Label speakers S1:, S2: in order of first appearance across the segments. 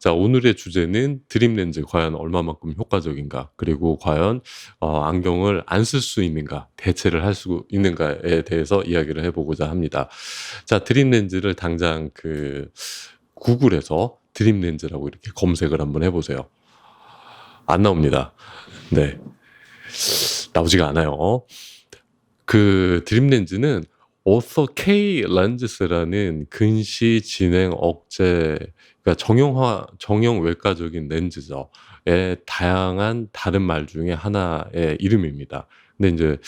S1: 자, 오늘의 주제는 드림 렌즈 과연 얼마만큼 효과적인가? 그리고 과연 안경을 안 쓸 수 있는가? 대체를 할 수 있는가에 대해서 이야기를 해보고자 합니다. 자, 드림 렌즈를 당장 구글에서 드림 렌즈라고 이렇게 검색을 한번 해보세요. 안 나옵니다. 네, 나오지가 않아요. 그 드림 렌즈는 오서 K 렌즈스라는 근시 진행 억제, 그러니까 정형 외과적인 렌즈죠. 의 다양한 다른 말 중에 하나의 이름입니다. 근데 이제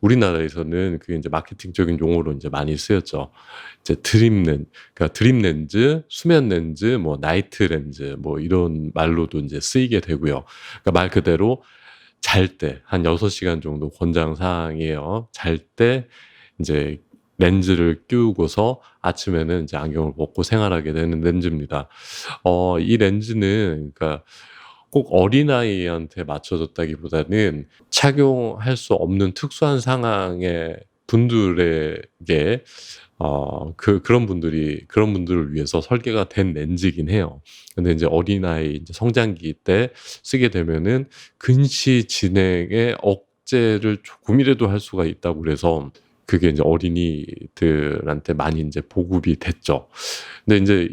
S1: 우리나라에서는 그게 이제 마케팅적인 용어로 이제 많이 쓰였죠. 이제 그러니까 드림 렌즈, 수면 렌즈, 뭐 나이트 렌즈, 뭐 이런 말로도 이제 쓰이게 되고요. 그러니까 말 그대로 잘 때 한 6시간 정도 권장 사항이에요. 잘 때 이제 렌즈를 끼우고서 아침에는 이제 안경을 벗고 생활하게 되는 렌즈입니다. 이 렌즈는 그러니까 꼭 어린아이한테 맞춰졌다기보다는 착용할 수 없는 특수한 상황의 분들에게 그런 분들을 위해서 설계가 된 렌즈이긴 해요. 근데 이제 어린아이 이제 성장기 때 쓰게 되면은 근시 진행의 억제를 조금이라도 할 수가 있다고 그래서 그게 이제 어린이들한테 많이 이제 보급이 됐죠. 근데 이제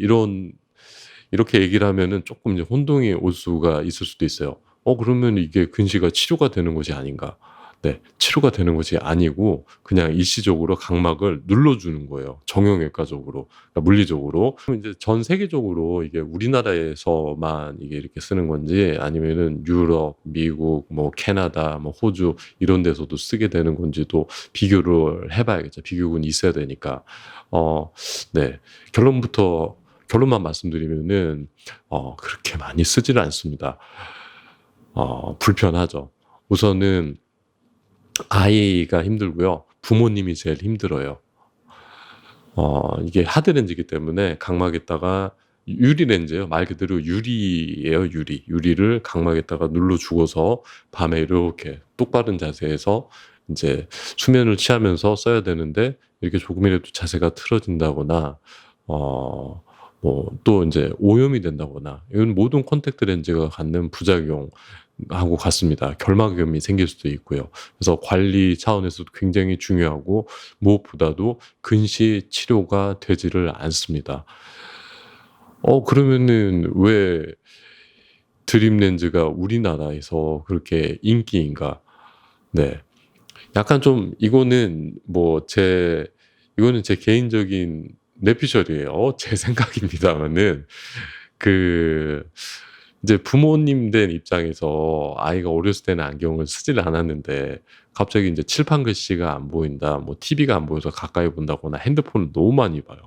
S1: 이렇게 얘기를 하면은 조금 이제 혼동이 올 수가 있을 수도 있어요. 그러면 이게 근시가 치료가 되는 것이 아닌가? 네, 치료가 되는 것이 아니고 그냥 일시적으로 각막을 눌러주는 거예요. 정형외과적으로, 그러니까 물리적으로. 그럼 이제 전 세계적으로 이게 우리나라에서만 이게 이렇게 쓰는 건지 아니면은 유럽, 미국, 뭐 캐나다, 뭐 호주 이런 데서도 쓰게 되는 건지도 비교를 해봐야겠죠. 비교군이 있어야 되니까. 네, 결론만 말씀드리면은 그렇게 많이 쓰지는 않습니다. 불편하죠. 우선은 아이가 힘들고요. 부모님이 제일 힘들어요. 이게 하드렌즈이기 때문에 각막에다가 유리렌즈예요. 말 그대로 유리예요, 유리. 유리를 각막에다가 눌러주고서 밤에 이렇게 똑바른 자세에서 이제 수면을 취하면서 써야 되는데 이렇게 조금이라도 자세가 틀어진다거나 뭐 또 이제 오염이 된다거나 이건 모든 콘택트 렌즈가 갖는 부작용하고 같습니다. 결막염이 생길 수도 있고요. 그래서 관리 차원에서도 굉장히 중요하고 무엇보다도 근시 치료가 되지를 않습니다. 그러면은 왜 드림 렌즈가 우리나라에서 그렇게 인기인가? 네. 약간 좀 이거는 제 개인적인 내피셜이에요. 제 생각입니다만은 그 이제 부모님 된 입장에서 아이가 어렸을 때는 안경을 쓰질 않았는데 갑자기 이제 칠판 글씨가 안 보인다, 뭐 TV가 안 보여서 가까이 본다거나 핸드폰을 너무 많이 봐요.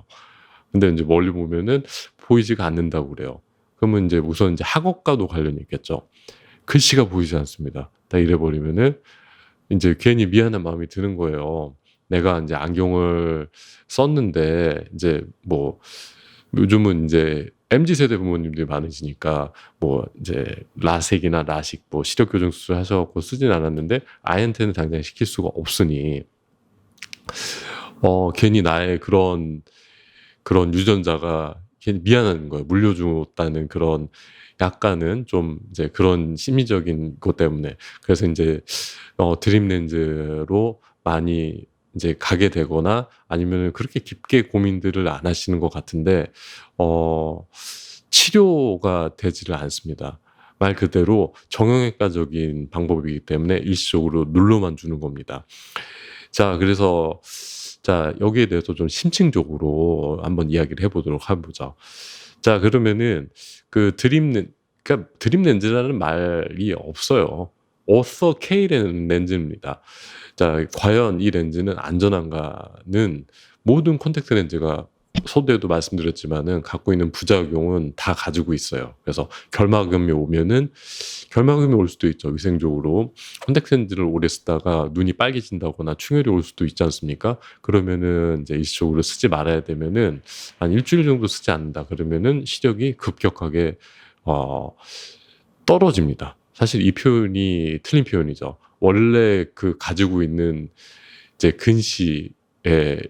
S1: 근데 이제 멀리 보면은 보이지가 않는다고 그래요. 그러면 이제 우선 이제 학업과도 관련이 있겠죠. 글씨가 보이지 않습니다. 다 이래 버리면은 인제 괜히 미안한 마음이 드는 거예요. 내가 인제 안경을 썼는데 인제 뭐 요즘은 인제 MZ 세대 부모님들이 많으시니까 뭐 인제 라섹이나 라식 뭐 시력 교정 수술 하셔 갖고 쓰진 않았는데 아이한테는 당장 시킬 수가 없으니 괜히 나의 그런 유전자가 괜히 미안한 거예요. 물려줬다는 그런 약간은 좀 이제 그런 심리적인 것 때문에. 그래서 인제 드림 렌즈로 많이 인제 가게 되거나 아니면은 그렇게 깊게 고민들을 안 하시는 것 같은데 어 치료가 되지를 않습니다. 말 그대로 정형외과적인 방법이기 때문에 일시적으로 눌러만 주는 겁니다. 자, 그래서 자, 여기에 대해서 좀 심층적으로 한번 이야기를 해 보도록 해 보죠. 자, 그러면은 그러니까 드림 렌즈라는 말이 없어요. 오서 K 렌즈입니다. 자, 과연 이 렌즈는 안전한가는 모든 콘택트 렌즈가 서두에도 말씀드렸지만은 갖고 있는 부작용은 다 가지고 있어요. 그래서 결막염이 올 수도 있죠, 위생적으로. 콘택트 렌즈를 오래 쓰다가 눈이 빨개진다거나 충혈이 올 수도 있지 않습니까? 그러면은 이제 일시적으로 쓰지 말아야 되면은 한 일주일 정도 쓰지 않는다 그러면은 시력이 급격하게 어 떨어집니다. 사실 이 표현이 틀린 표현이죠. 원래 그 가지고 있는 이제 근시의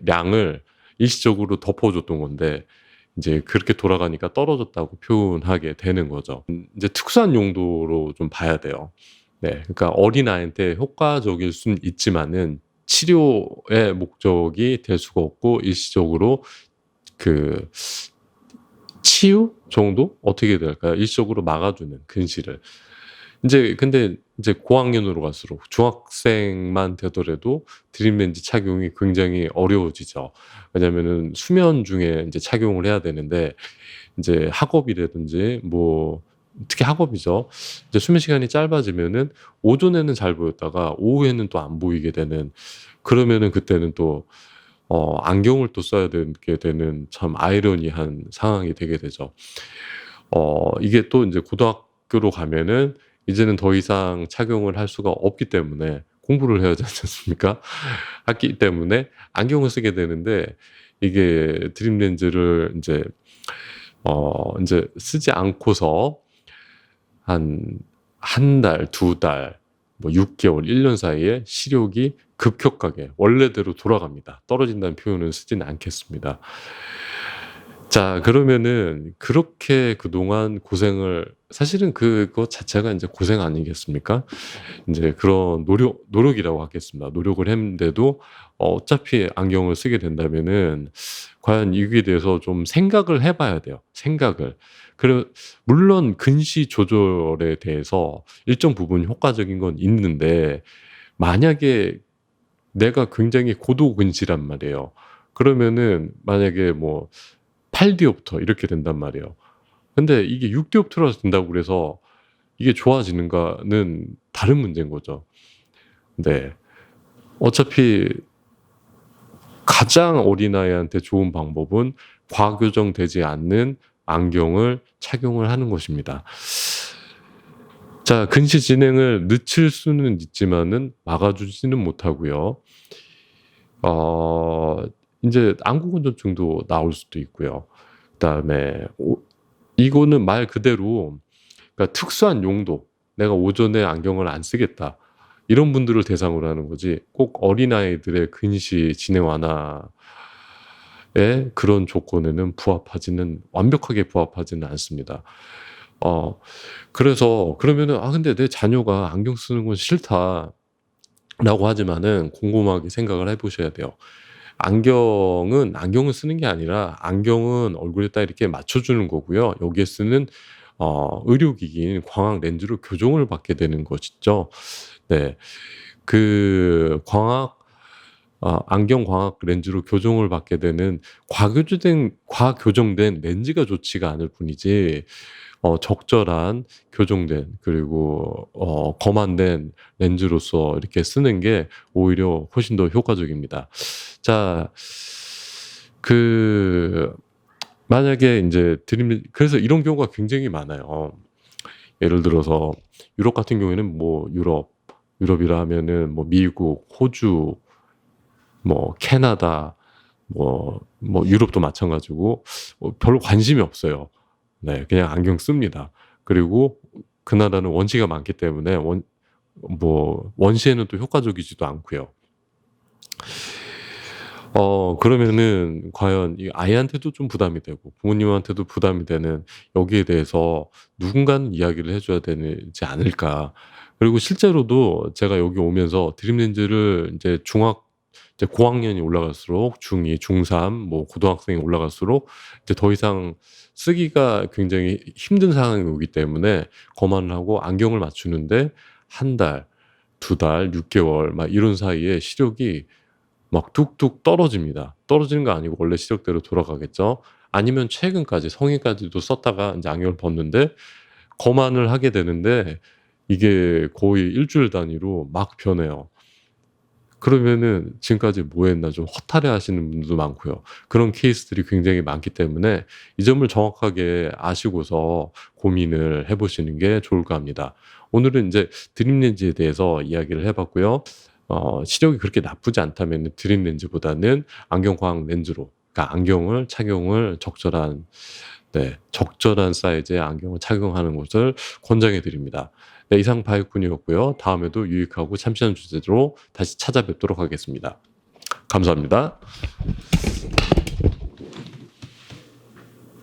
S1: 량을 일시적으로 덮어줬던 건데 이제 그렇게 돌아가니까 떨어졌다고 표현하게 되는 거죠. 이제 특수한 용도로 좀 봐야 돼요. 네. 그러니까 어린아이한테 효과적일 수는 있지만은 치료의 목적이 될 수가 없고 일시적으로 그 치유 정도? 어떻게 될까요? 일시적으로 막아주는 근시를. 근데 이제 고학년으로 갈수록 중학생만 되더라도 드림렌즈 착용이 굉장히 어려워지죠. 왜냐면은 수면 중에 이제 착용을 해야 되는데 이제 학업이라든지 뭐 특히 학업이죠. 이제 수면 시간이 짧아지면은 오전에는 잘 보였다가 오후에는 또 안 보이게 되는, 그러면은 그때는 또 안경을 또 써야 되게 되는 참 아이러니한 상황이 되게 되죠. 이게 또 이제 고등학교로 가면은 이제는 더 이상 착용을 할 수가 없기 때문에 공부를 해야 되지 않습니까? 하기 때문에 안경을 쓰게 되는데 이게 드림 렌즈를 인제 쓰지 않고서 한 달, 2달, 뭐 6개월, 1년 사이에 시력이 급격하게 원래대로 돌아갑니다. 떨어진다는 표현은 쓰지는 않겠습니다. 자, 그러면은 그렇게 그동안 고생을, 사실은 그것 자체가 인제 고생 아니겠습니까? 인제 그런 노력이라고 하겠습니다. 노력을 했는데도 어차피 안경을 쓰게 된다면은 과연 이거에 대해서 좀 생각을 해 봐야 돼요, 생각을. 물론 근시 조절에 대해서 일정 부분 효과적인 건 있는데 만약에 내가 굉장히 고도 근시란 말이에요. 그러면은 만약에 뭐 8디옵터 이렇게 된단 말이에요. 근데 이게 6디옵터라서 된다고 그래서 이게 좋아지는가는 다른 문제인 거죠. 네. 어차피 가장 어린아이한테 좋은 방법은 과교정되지 않는 안경을 착용을 하는 것입니다. 자, 근시 진행을 늦출 수는 있지만은 막아주지는 못하고요. 인제 안구건조증도 나올 수도 있고요. 그다음에 이거는 말 그대로, 그러니까 특수한 용도, '내가 오전에 안경을 안 쓰겠다.' 이런 분들을 대상으로 하는 거지 꼭 어린아이들의 근시 진행 완화의 그런 조건에는 완벽하게 부합하지는 않습니다. 그래서 그러면은 '아 근데 내 자녀가 안경 쓰는 건 싫다.'라고 하지만은 곰곰하게 생각을 해 보셔야 돼요. 안경을 쓰는 게 아니라 안경은 얼굴에다 이렇게 맞춰 주는 거고요. 여기에 쓰는 의료기기인 광학 렌즈로 교정을 받게 되는 것이죠. 네. 그 안경 광학 렌즈로 교정을 받게 되는 과교정된 렌즈가 좋지가 않을 뿐이지 적절한 교정된, 그리고 검안된 렌즈로서 이렇게 쓰는 게 오히려 훨씬 더 효과적입니다. 자, 만약에 인제 그래서 이런 경우가 굉장히 많아요. 예를 들어서 유럽 같은 경우에는 뭐 유럽이라 하면은 뭐 미국, 호주, 뭐 캐나다, 유럽도 마찬가지고 별로 관심이 없어요. 네. 그냥 안경 씁니다. 그리고 그 나라는 원시가 많기 때문에 원시에는 또 효과적이지도 않고요. 그러면은 과연 이 아이한테도 좀 부담이 되고 부모님한테도 부담이 되는, 여기에 대해서 누군가는 이야기를 해 줘야 되지 않을까. 그리고 실제로도 제가 여기 오면서 드림 렌즈를 이제 고학년이 올라갈수록 중2, 중3, 뭐 고등학생이 올라갈수록 이제 더 이상 쓰기가 굉장히 힘든 상황이 오기 때문에 검안을 하고 안경을 맞추는데 한 달, 2달, 6개월 막 이런 사이에 시력이 막 뚝뚝 떨어집니다. 떨어지는 거 아니고 원래 시력대로 돌아가겠죠. 아니면 최근까지 성인까지도 썼다가 인제 안경을 벗는데 검안을 하게 되는데 이게 거의 일 주일 단위로 막 변해요. 그러면은 '지금까지 뭐 했나.' 좀 허탈해하시는 분들도 많고요. 그런 케이스들이 굉장히 많기 때문에 이 점을 정확하게 아시고서 고민을 해 보시는 게 좋을까 합니다. 오늘은 인제 드림 렌즈에 대해서 이야기를 해 봤고요. 시력이 그렇게 나쁘지 않다면은 드림 렌즈보다는 안경 광학 렌즈로, 그러니까 안경을 착용을 적절한 사이즈의 안경을 착용하는 것을 권장해 드립니다. 네, 이상 바이군이었고요. 다음에도 유익하고 참신한 주제로 다시 찾아뵙도록 하겠습니다. 감사합니다.